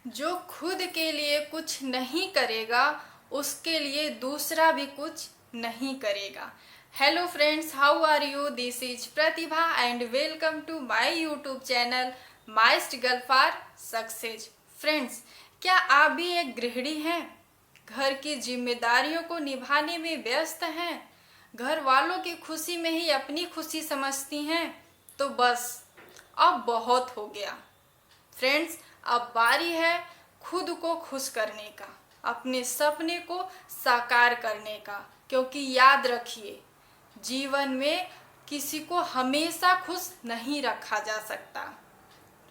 जो खुद के लिए कुछ नहीं करेगा उसके लिए दूसरा भी कुछ नहीं करेगा। Hello friends, how are you? This is Pratibha and welcome to my YouTube channel my struggle for success. Friends, क्या आप भी एक गृहिणी हैं? घर की जिम्मेदारियों को निभाने में व्यस्त हैं? घर वालों की खुशी में ही अपनी खुशी समझती हैं? तो बस अब बहुत हो गया। फ्रेंड्स, अब बारी है खुद को खुश करने का, अपने सपने को साकार करने का। क्योंकि याद रखिए, जीवन में किसी को हमेशा खुश नहीं रखा जा सकता।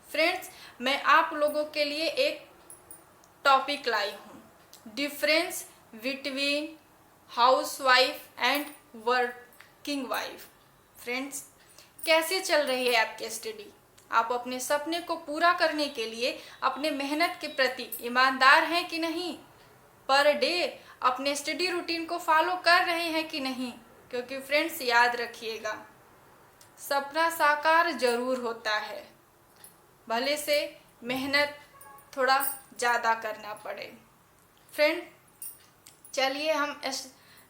फ्रेंड्स, मैं आप लोगों के लिए एक टॉपिक लाई हूँ, difference between house wife and working wife. Friends, कैसे चल रही है आपकी स्टडी? आप अपने सपने को पूरा करने के लिए अपने मेहनत के प्रति ईमानदार हैं कि नहीं? पर डे अपने स्टडी रूटीन को फॉलो कर रहे हैं कि नहीं? क्योंकि फ्रेंड्स, याद रखिएगा, सपना साकार जरूर होता है, भले से मेहनत थोड़ा ज़्यादा करना पड़े। फ्रेंड, चलिए हम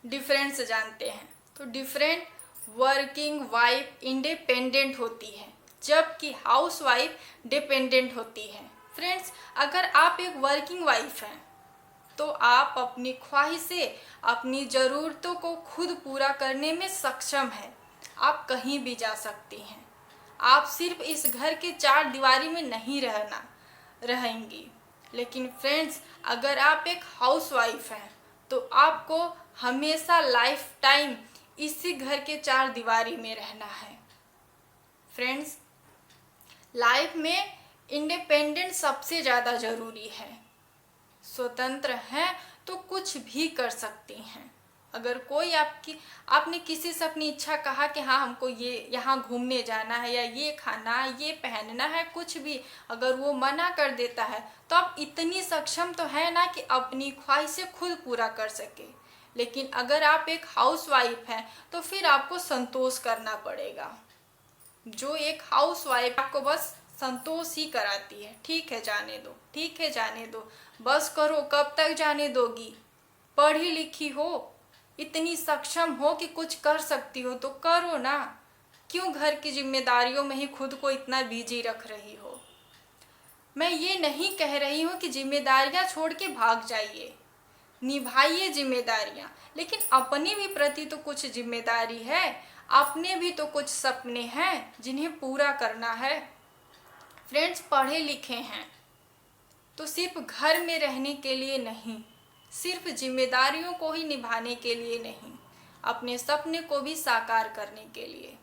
डिफरेंस जानते हैं। तो डिफरेंट वर्किंग वाइफ इंडिपेंडेंट होती है, जबकि हाउस वाइफ डिपेंडेंट होती है। फ्रेंड्स, अगर आप एक वर्किंग वाइफ हैं तो आप अपनी ख्वाहिशें, अपनी ज़रूरतों को खुद पूरा करने में सक्षम हैं। आप कहीं भी जा सकती हैं। आप सिर्फ इस घर के चार दीवारी में नहीं रहेंगी। लेकिन फ्रेंड्स, अगर आप एक हाउस वाइफ हैं तो आपको हमेशा लाइफ टाइम इसी घर के चार दीवारी में रहना है। फ्रेंड्स, लाइफ में इंडिपेंडेंट सबसे ज़्यादा ज़रूरी है। स्वतंत्र हैं तो कुछ भी कर सकती हैं। अगर कोई आपने किसी से अपनी इच्छा कहा कि हाँ, हमको ये यहाँ घूमने जाना है या ये खाना, ये पहनना है, कुछ भी, अगर वो मना कर देता है तो आप इतनी सक्षम तो है ना कि अपनी ख्वाहिशें खुद पूरा कर सके। लेकिन अगर आप एक हाउस वाइफ हैं तो फिर आपको संतोष करना पड़ेगा। जो एक हाउस वाइफ आपको बस संतोष ही कराती है, ठीक है जाने दो, ठीक है जाने दो, बस करो, कब तक जाने दोगी? पढ़ी लिखी हो, इतनी सक्षम हो कि कुछ कर सकती हो तो करो ना। क्यों घर की जिम्मेदारियों में ही खुद को इतना बिजी रख रही हो? मैं ये नहीं कह रही हूँ कि जिम्मेदारियाँ छोड़ के भाग जाइए, निभाइए जिम्मेदारियाँ, लेकिन अपने भी प्रति तो कुछ जिम्मेदारी है, अपने भी तो कुछ सपने हैं जिन्हें पूरा करना है। फ्रेंड्स, पढ़े लिखे हैं तो सिर्फ घर में रहने के लिए नहीं, सिर्फ जिम्मेदारियों को ही निभाने के लिए नहीं, अपने सपने को भी साकार करने के लिए।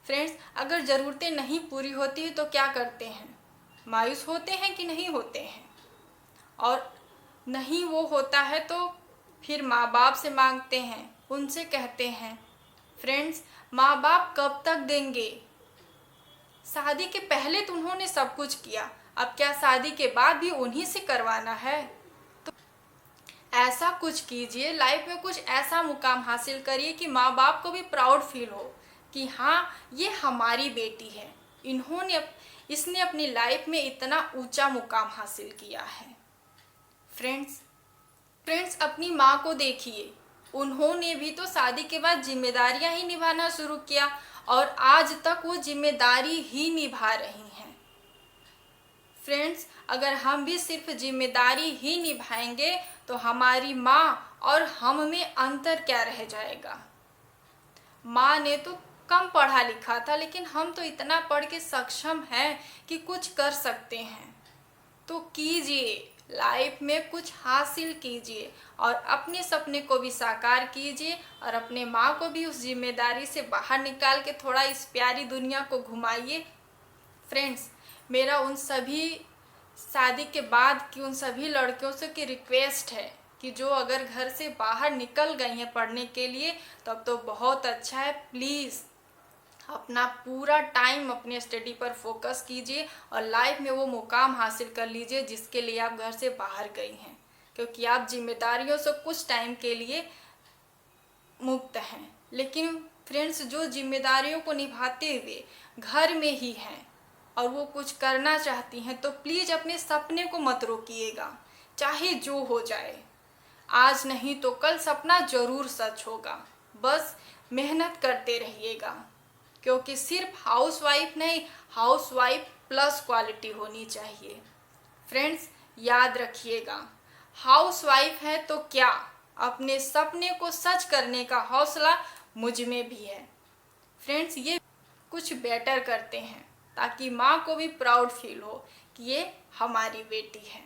फ्रेंड्स, अगर ज़रूरतें नहीं पूरी होती है तो क्या करते हैं? मायूस होते हैं कि नहीं होते हैं? और नहीं वो होता है तो फिर माँ बाप से मांगते हैं, उनसे कहते हैं। फ्रेंड्स, माँ बाप कब तक देंगे? शादी के पहले तो उन्होंने सब कुछ किया, अब क्या शादी के बाद भी उन्हीं से करवाना है? तो ऐसा कुछ कीजिए, लाइफ में कुछ ऐसा मुकाम हासिल करिए कि माँ बाप को भी प्राउड फील हो कि हाँ, ये हमारी बेटी है, इसने अपनी लाइफ में इतना ऊंचा मुकाम हासिल किया है। फ्रेंड्स, अपनी माँ को देखिए, उन्होंने भी तो शादी के बाद जिम्मेदारियां ही निभाना शुरू किया और आज तक वो जिम्मेदारी ही निभा रही हैं। फ्रेंड्स, अगर हम भी सिर्फ जिम्मेदारी ही निभाएंगे तो हमारी माँ और हम में अंतर क्या रह जाएगा? माँ ने तो कम पढ़ा लिखा था, लेकिन हम तो इतना पढ़ के सक्षम हैं कि कुछ कर सकते हैं। तो कीजिए, लाइफ में कुछ हासिल कीजिए और अपने सपने को भी साकार कीजिए और अपने माँ को भी उस जिम्मेदारी से बाहर निकाल के थोड़ा इस प्यारी दुनिया को घुमाइए। फ्रेंड्स, मेरा उन सभी शादी के बाद की उन सभी लड़कियों से की रिक्वेस्ट है कि जो अगर घर से बाहर निकल गई हैं पढ़ने के लिए तब तो बहुत अच्छा है, प्लीज़ अपना पूरा टाइम अपने स्टडी पर फोकस कीजिए और लाइफ में वो मुकाम हासिल कर लीजिए जिसके लिए आप घर से बाहर गई हैं। क्योंकि आप जिम्मेदारियों से कुछ टाइम के लिए मुक्त हैं, लेकिन फ्रेंड्स, जो जिम्मेदारियों को निभाते हुए घर में ही हैं, और वो कुछ करना चाहती हैं तो प्लीज़ अपने सपने को मत रोकिएगा, चाहे जो हो जाए। आज नहीं तो कल सपना ज़रूर सच होगा, बस मेहनत करते रहिएगा। क्योंकि सिर्फ हाउसवाइफ नहीं, हाउसवाइफ प्लस क्वालिटी होनी चाहिए। फ्रेंड्स याद रखिएगा, हाउसवाइफ है तो क्या, अपने सपने को सच करने का हौसला मुझ में भी है। फ्रेंड्स ये कुछ बेटर करते हैं ताकि माँ को भी प्राउड फील हो कि ये हमारी बेटी है।